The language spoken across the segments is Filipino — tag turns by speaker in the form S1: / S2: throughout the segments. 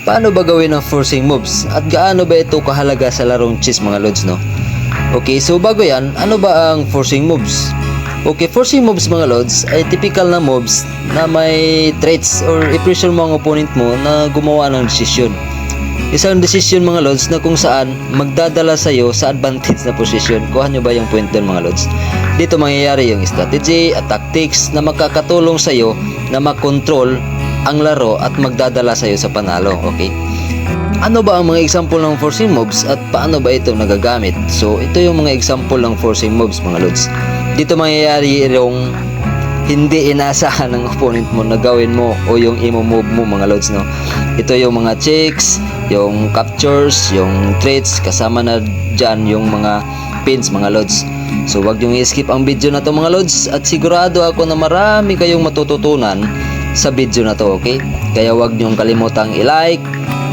S1: paano ba gawin ang forcing moves at gaano ba ito kahalaga sa larong chess mga lods, no? Okay, so bago yan, ano ba ang forcing moves? Okay, forcing moves mga lods ay typical na moves na may traits or i-pressure mo ang opponent mo na gumawa ng desisyon. Isang desisyon mga lods na kung saan magdadala sa iyo sa advantage na posisyon. Kuha nyo ba yung point doon mga lods? Dito mangyayari yung strategy at tactics na makakatulong sa iyo na makontrol ang laro at magdadala sa iyo sa panalo. Okay? Ano ba ang mga example ng forcing moves at paano ba ito nagagamit? So ito yung mga example ng forcing moves mga lods. Dito mangyayari yung hindi inaasahan ng opponent mo na gawin mo o yung imo-move mo mga lods, no? Ito yung mga checks, yung captures, yung threats, kasama na dyan yung mga pins mga lods. So wag nyo i-skip ang video na to mga lods at sigurado ako na marami kayong matututunan sa video na to, okay? Kaya wag nyo kalimutang i-like,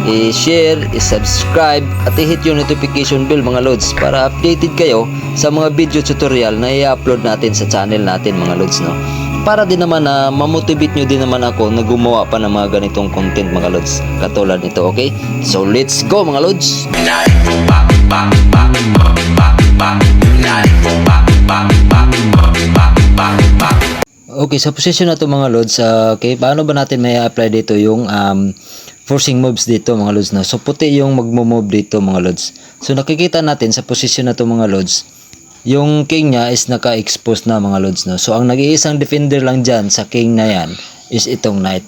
S1: i-share, i-subscribe at i-hit yung notification bell mga lods para updated kayo sa mga video tutorial na i-upload natin sa channel natin mga lods, no? Para din naman na mamotivate nyo din naman ako na gumawa pa ng mga ganitong content mga lods katulad nito, okay? So let's go mga lods! Okay, sa position na to mga lods, okay, paano ba natin may apply dito yung forcing moves dito mga lods, no? So puti yung magmo-move dito mga lods. So nakikita natin sa position na to mga lods, yung king niya is naka-expose na mga lods, no? So ang nag-iisang defender lang dyan sa king na yan is itong knight.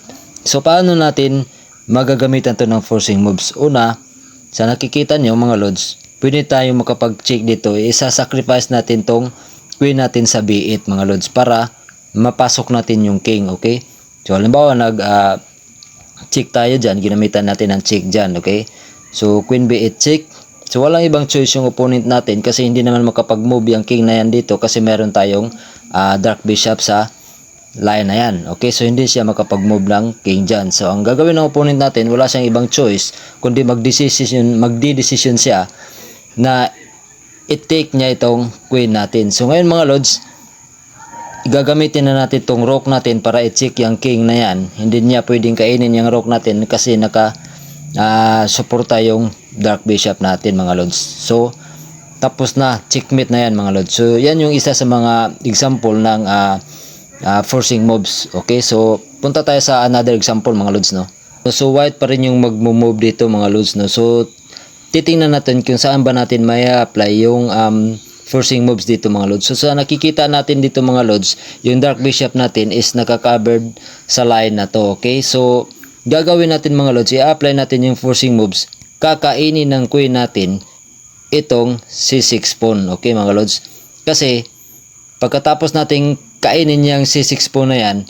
S1: So paano natin magagamitan to ng forcing moves? Una, sa nakikita nyo mga lods, pwede tayo makapag-check dito, isa-sacrifice natin tong queen natin sa b8 mga lods para mapasok natin yung king, okay? So halimbawa check tayo dyan, ginamitan natin ang check dyan, okay? So queen b8 check. So walang ibang choice yung opponent natin kasi hindi naman makapag-move yung king na yan dito kasi meron tayong dark bishop sa line na yan. Okay, so hindi siya makapag-move ng king dyan. So ang gagawin ng opponent natin, wala siyang ibang choice kundi magdi-decision siya na i-take niya itong queen natin. So ngayon mga lods, gagamitin na natin itong rook natin para i-check yung king na yan. Hindi niya pwedeng kainin yung rook natin kasi suporta yung dark bishop natin mga lods. So tapos na, checkmate na yan mga lods. So yan yung isa sa mga example ng forcing moves. Okay, so punta tayo sa another example mga lods, no? So white pa rin yung magmo-move dito mga lods, no? So titingnan natin kung saan ba natin may apply yung forcing moves dito mga lods. So sa nakikita natin dito mga lods, yung dark bishop natin is naka-covered sa line na to. Okay, so gagawin natin mga lods, i-apply natin yung forcing moves, kakainin ng queen natin itong c6 pawn. Okay mga lods, kasi pagkatapos nating kainin yung c6 pawn na yan,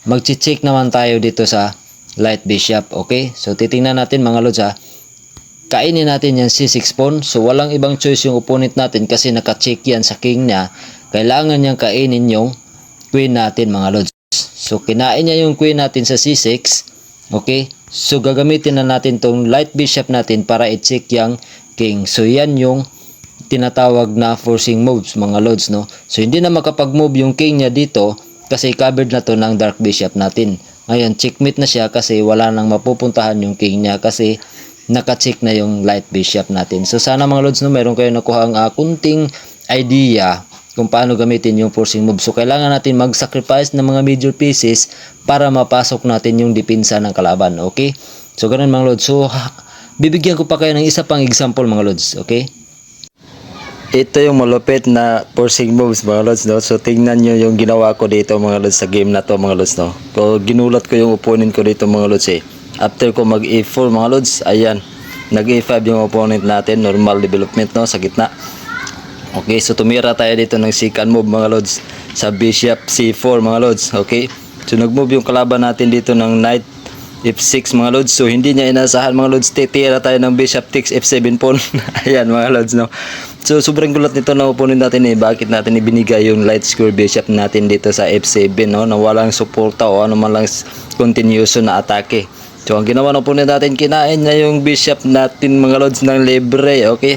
S1: magchi-check naman tayo dito sa light bishop. Okay, so titingnan natin mga lods, kainin natin yung c6 pawn. So walang ibang choice yung opponent natin kasi naka-check yan sa king niya, kailangan niyang kainin yung queen natin mga lods. So kinain niya yung queen natin sa c6. Okay, so gagamitin na natin tong light bishop natin para i-check yung king. So yan yung tinatawag na forcing moves mga lods, no? So hindi na makapag-move yung king niya dito kasi covered na to ng dark bishop natin. Ngayon checkmate na siya kasi wala nang mapupuntahan yung king niya kasi naka-check na yung light bishop natin. So sana mga lods, no, meron kayo nakuhang kunting idea kung paano gamitin yung forcing move. So kailangan natin mag-sacrifice ng mga major pieces para mapasok natin yung depensa ng kalaban. Okay, so ganun mga lods. So bibigyan ko pa kayo ng isa pang example mga lods. Okay, ito yung malupit na forcing moves mga lods, no? So tingnan nyo yung ginawa ko dito mga lods sa game na to mga lods, no? So ginulat ko yung opponent ko dito mga lods after ko mag e4 mga lods, ayan, nag e5 yung opponent natin, normal development, no, sa gitna. Okay, so tumira tayo dito ng second move mga lods sa bishop c4 mga lods. Okay, so nag-move yung kalaban natin dito ng knight f6 mga lods. So hindi niya inasahan mga lods, titira tayo ng bishop takes f7 pawn. Ayan mga lods, no. So sobrang gulat nito na opponent natin bakit natin ibinigay yung light square bishop natin dito sa f7, no, na walang suporta o ano man lang continuation na atake. So ang ginawa ng opponent natin, kinain niya yung bishop natin mga lods ng libre. Okay,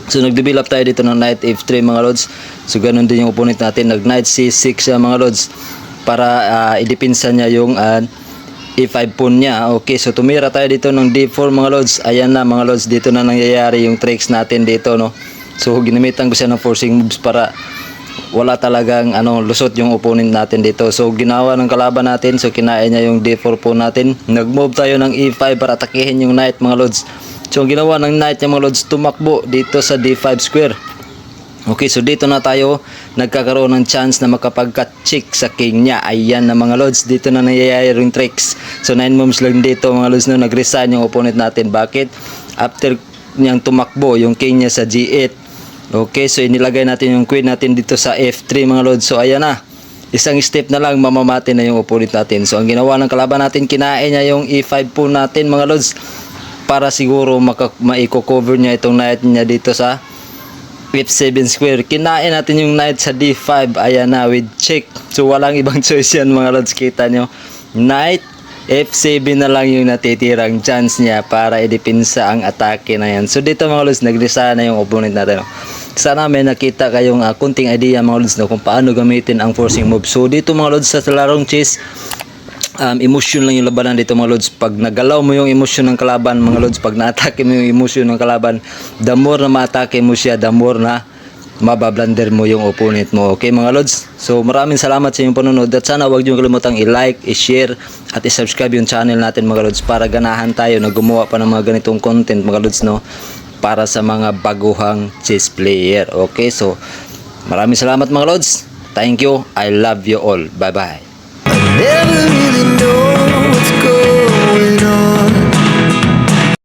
S1: so nag-develop tayo dito ng knight f3 mga lods. So ganun din yung opponent natin, nag knight c6 siya mga lods para idepensa niya yung E5 pawn niya. Okay, so tumira tayo dito ng D4 mga lods. Ayan na mga lods, dito na nangyayari yung tricks natin dito, no. So ginamitan ko siya ng forcing moves para wala talagang lusot yung opponent natin dito. So ginawa ng kalaban natin, so kinain niya yung D4 po natin. Nag-move tayo ng E5 para atakihin yung knight mga lods. So ang ginawa ng knight niya mga lods, tumakbo dito sa D5 square. Okay, so dito na tayo nagkakaroon ng chance na makapagka-check sa king niya. Ayan na mga lods, dito na nangyayari yung tricks. So 9 moves lang dito mga lods, no, nag-resign yung opponent natin. Bakit? After niyang tumakbo yung king niya sa G8. Okay, so inilagay natin yung queen natin dito sa F3 mga lods. So ayan na, isang step na lang mamamati na yung opponent natin. So ang ginawa ng kalaban natin, kinain niya yung E5 po natin mga lods, para siguro maiko-cover niya itong knight niya dito sa F7 square. Kinain natin yung knight sa D5. Ayan na, with check. So walang ibang choice yan mga lods, kita nyo, knight F7 na lang yung natitirang chance niya para idepensa ang atake na yan. So dito mga lods, naglisa na yung opponent natin. Sana may nakita kayong kunting idea mga lods, no, kung paano gamitin ang forcing move. So dito mga lods, sa larong chess, emotion lang yung labanan dito mga lods. Pag nagalaw mo yung emotion ng kalaban mga lods, pag na-atake mo yung emotion ng kalaban, the more na ma-atake mo siya, the more na mabablander mo yung opponent mo. Okay mga lods, so maraming salamat sa inyong panonood, at sana huwag nyo kalimutang i-like, i-share at i-subscribe yung channel natin mga lods, para ganahan tayo na gumawa pa ng mga ganitong content mga lods, no, para sa mga baguhang chess player. Okay, so maraming salamat mga lods, thank you, I love you all, bye bye.
S2: Never really know